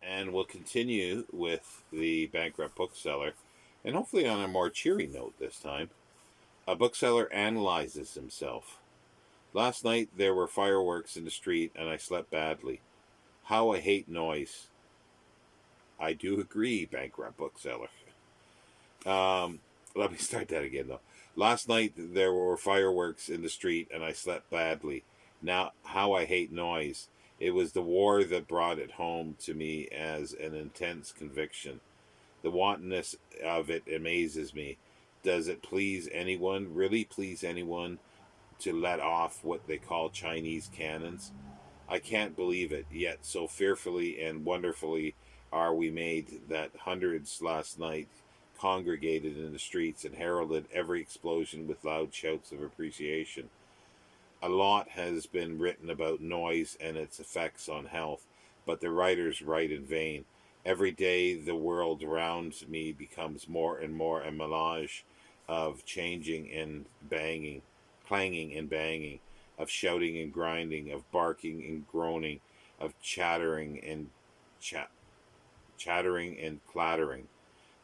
and we'll continue with the Bankrupt Bookseller, and hopefully on a more cheery note this time. A bookseller analyzes himself. Last night there were fireworks in the street, and I slept badly. How I hate noise. I do agree, Bankrupt Bookseller. Um, Let me start that again, though. Last night there were fireworks in the street, and I slept badly. Now, how I hate noise. It was the war that brought it home to me as an intense conviction. The wantonness of it amazes me. Does it please anyone, really please anyone, to let off what they call Chinese cannons? I can't believe it, yet so fearfully and wonderfully are we made that hundreds last night congregated in the streets and heralded every explosion with loud shouts of appreciation. A lot has been written about noise and its effects on health, but the writers write in vain. Every day the world around me becomes more and more a melange of changing and banging, clanging and banging, of shouting and grinding, of barking and groaning, of chattering and clattering.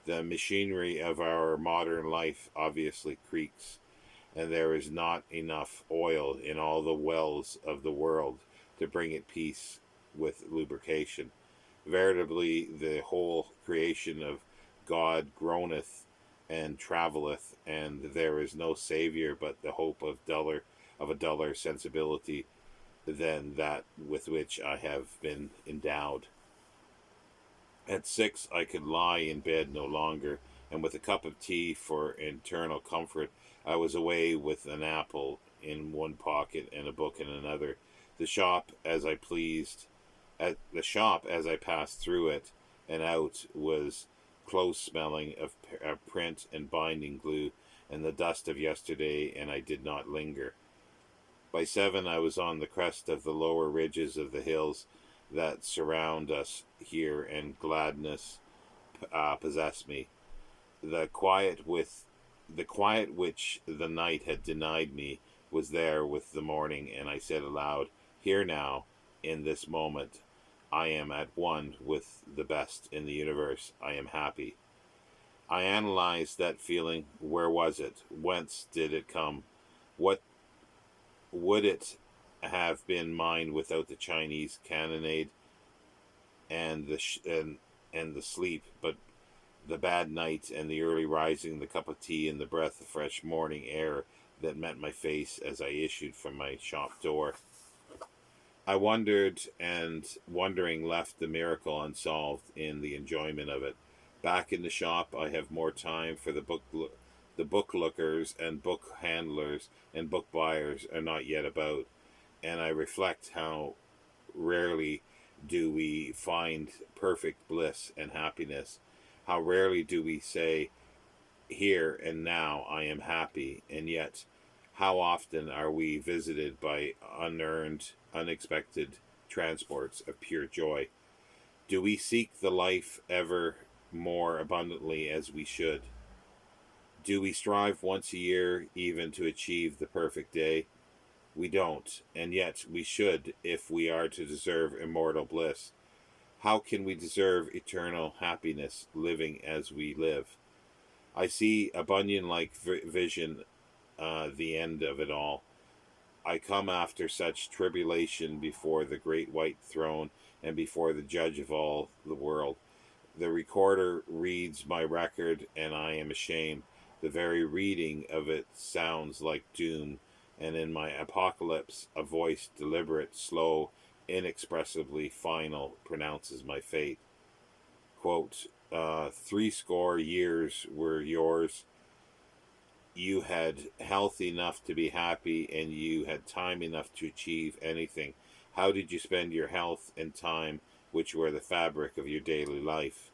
The machinery of our modern life obviously creaks, and there is not enough oil in all the wells of the world to bring it peace with lubrication. Veritably, the whole creation of God groaneth and travelleth, and there is no Saviour but the hope of a duller sensibility than that with which I have been endowed. At 6 I could lie in bed no longer, and with a cup of tea for internal comfort, I was away with an apple in one pocket and a book in another. The shop, as I pleased, at the shop as I passed through it and out, was close smelling of print and binding glue and the dust of yesterday, and I did not linger. By 7 I was on the crest of the lower ridges of the hills that surround us here, and gladness possessed me. The quiet which the night had denied me was there with the morning, and I said aloud, "Here now, in this moment, I am at one with the best in the universe. I am happy." I analyzed that feeling. Where was it? Whence did it come? What would it have been mine without the Chinese cannonade and the sleep, but the bad night and the early rising, the cup of tea and the breath of fresh morning air that met my face as I issued from my shop door? I wondered, and wondering left the miracle unsolved in the enjoyment of it. Back in the shop, I have more time for the book lookers and book handlers and book buyers are not yet about, and I reflect how rarely do we find perfect bliss and happiness. How rarely do we say, "Here and now I am happy," and yet how often are we visited by unearned, unexpected transports of pure joy? Do we seek the life ever more abundantly as we should? Do we strive once a year even to achieve the perfect day? We don't, and yet we should if we are to deserve immortal bliss. How can we deserve eternal happiness living as we live? I see a Bunyan-like vision, the end of it all. I come after such tribulation before the great white throne and before the judge of all the world. The recorder reads my record, and I am ashamed. The very reading of it sounds like doom, and in my apocalypse a voice deliberate, slow, inexpressibly final pronounces my fate. Quote, 60 years were yours. You had health enough to be happy, and you had time enough to achieve anything. How did you spend your health and time, which were the fabric of your daily life?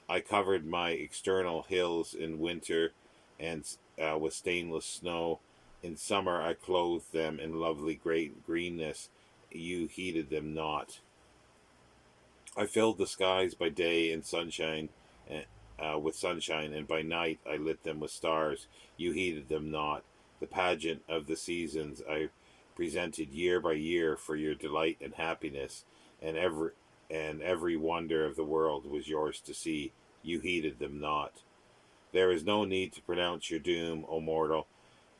I covered my external hills in winter and with stainless snow. In summer I clothed them in lovely great greenness. You heeded them not. I filled the skies by day and sunshine, with sunshine, and by night I lit them with stars. You heeded them not. The pageant of the seasons I presented year by year for your delight and happiness, and and every wonder of the world was yours to see. You heeded them not. There is no need to pronounce your doom, O mortal.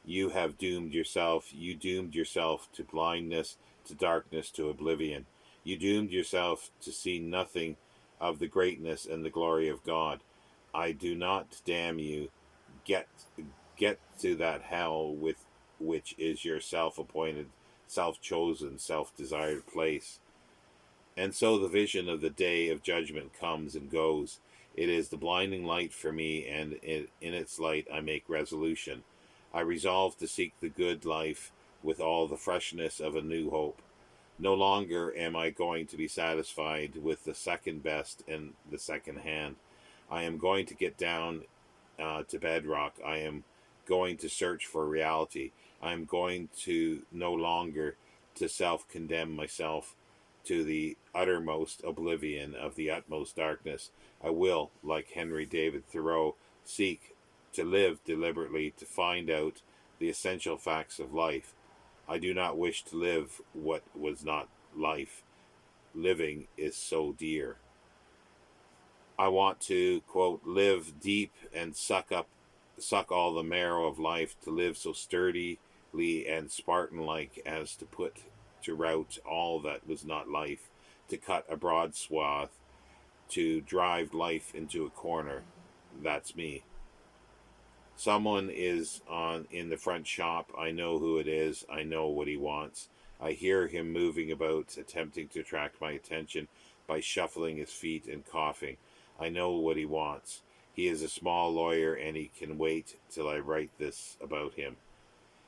You have doomed yourself. You doomed yourself to blindness, to darkness, to oblivion. You doomed yourself to see nothing of the greatness and the glory of God. I do not damn you. Get get to that hell with which is your self-appointed, self-chosen, self-desired place. And so the vision of the day of judgment comes and goes. It is the blinding light for me, and in its light I make resolution. I resolve to seek the good life with all the freshness of a new hope. No longer am I going to be satisfied with the second best and the second hand. I am going to get down to bedrock. I am going to search for reality. I am going to no longer to self-condemn myself to the uttermost oblivion of the utmost darkness. I will, like Henry David Thoreau, seek to live deliberately, to find out the essential facts of life. I do not wish to live what was not life. Living is so dear. I want to, quote, live deep and suck all the marrow of life, to live so sturdily and Spartan-like as to put to rout all that was not life, to cut a broad swath, to drive life into a corner. That's me. Someone is in the front shop. I know who it is. I know what he wants. I hear him moving about, attempting to attract my attention by shuffling his feet and coughing. I know what he wants. He is a small lawyer, and he can wait till I write this about him.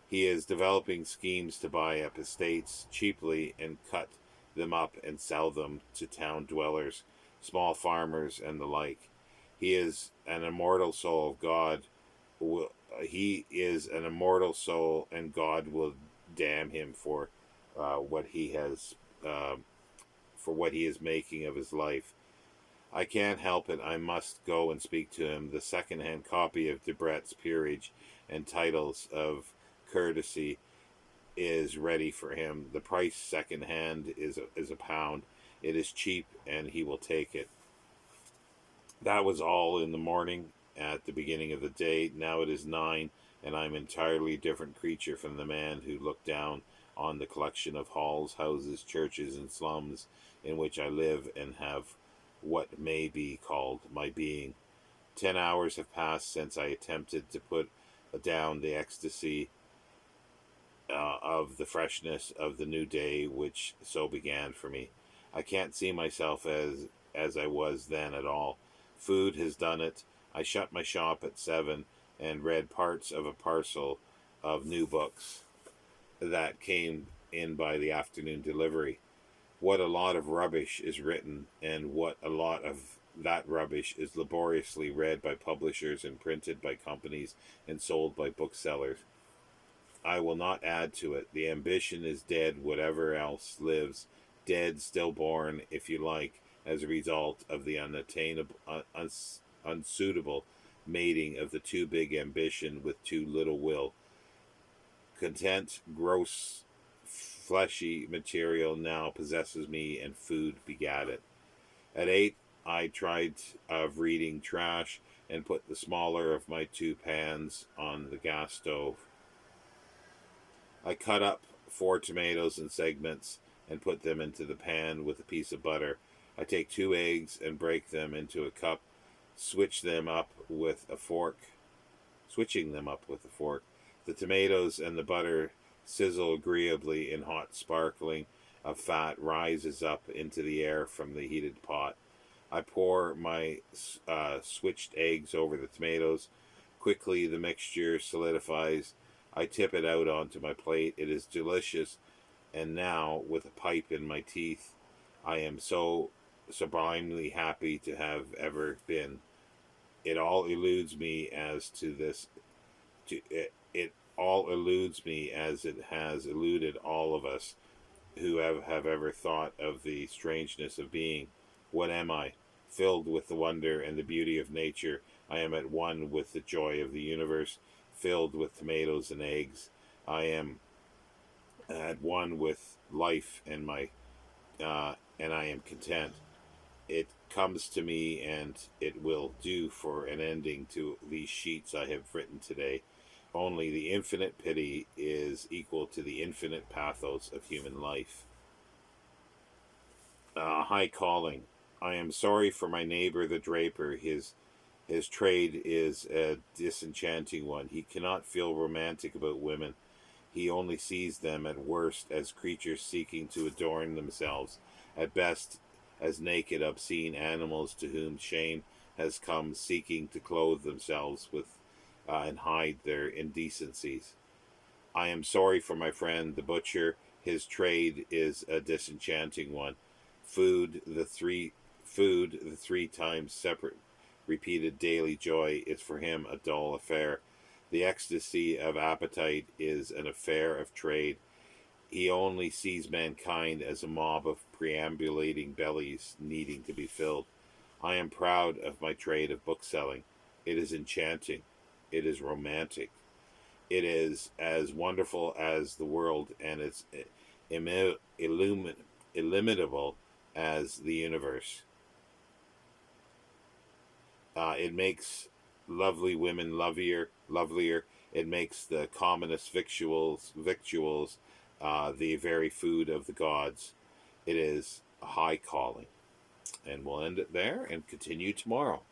He is developing schemes to buy up estates cheaply and cut them up and sell them to town dwellers, small farmers, and the like. He is an immortal soul of God. He is an immortal soul, and God will damn him for what he has, for what he is making of his life. I can't help it. I must go and speak to him. The second-hand copy of Debrett's Peerage and Titles of Courtesy is ready for him. The price second-hand is a pound. It is cheap, and he will take it. That was all in the morning at the beginning of the day. Now it is 9, and I'm an entirely different creature from the man who looked down on the collection of halls, houses, churches, and slums in which I live and have what may be called my being. 10 hours have passed since I attempted to put down the ecstasy of the freshness of the new day which so began for me. I can't see myself as I was then at all. Food has done it. I shut my shop at 7 and read parts of a parcel of new books that came in by the afternoon delivery. What a lot of rubbish is written, and what a lot of that rubbish is laboriously read by publishers and printed by companies and sold by booksellers. I will not add to it. The ambition is dead, whatever else lives. Dead, stillborn, if you like, as a result of the unattainable, unsuitable mating of the too big ambition with too little will. Content, gross, fleshy material now possesses me, and food begat it. At 8, I tried of reading trash and put the smaller of my 2 pans on the gas stove. I cut up 4 tomatoes in segments and put them into the pan with a piece of butter. I take 2 eggs and break them into a cup, switching them up with a fork. The tomatoes and the butter sizzle agreeably in hot sparkling of fat rises up into the air from the heated pot. I pour my switched eggs over the tomatoes. Quickly the mixture solidifies. I tip it out onto my plate. It is delicious, and now, with a pipe in my teeth, I am so sublimely happy to have ever been. It all eludes me as it all eludes me as it has eluded all of us who have ever thought of the strangeness of being. What am I? Filled with the wonder and the beauty of nature, I am at one with the joy of the universe. Filled with tomatoes and eggs, I am at one with life and I am content. it comes to me, and it will do for an ending to these sheets I have written today. Only the infinite pity is equal to the infinite pathos of human life. High calling. I am sorry for my neighbor the draper. His trade is a disenchanting one. He cannot feel romantic about women. He only sees them at worst as creatures seeking to adorn themselves, at best as naked, obscene animals to whom shame has come, seeking to clothe themselves with and hide their indecencies. I am sorry for my friend the butcher. His trade is a disenchanting one. Food, the three times separate, repeated daily joy is for him a dull affair. The ecstasy of appetite is an affair of trade. He only sees mankind as a mob of perambulating bellies needing to be filled. I am proud of my trade of bookselling. It is enchanting. It is romantic. It is as wonderful as the world, and it's illimitable as the universe. It makes lovely women lovelier. It makes the commonest victuals, the very food of the gods. It is a high calling. And we'll end it there and continue tomorrow.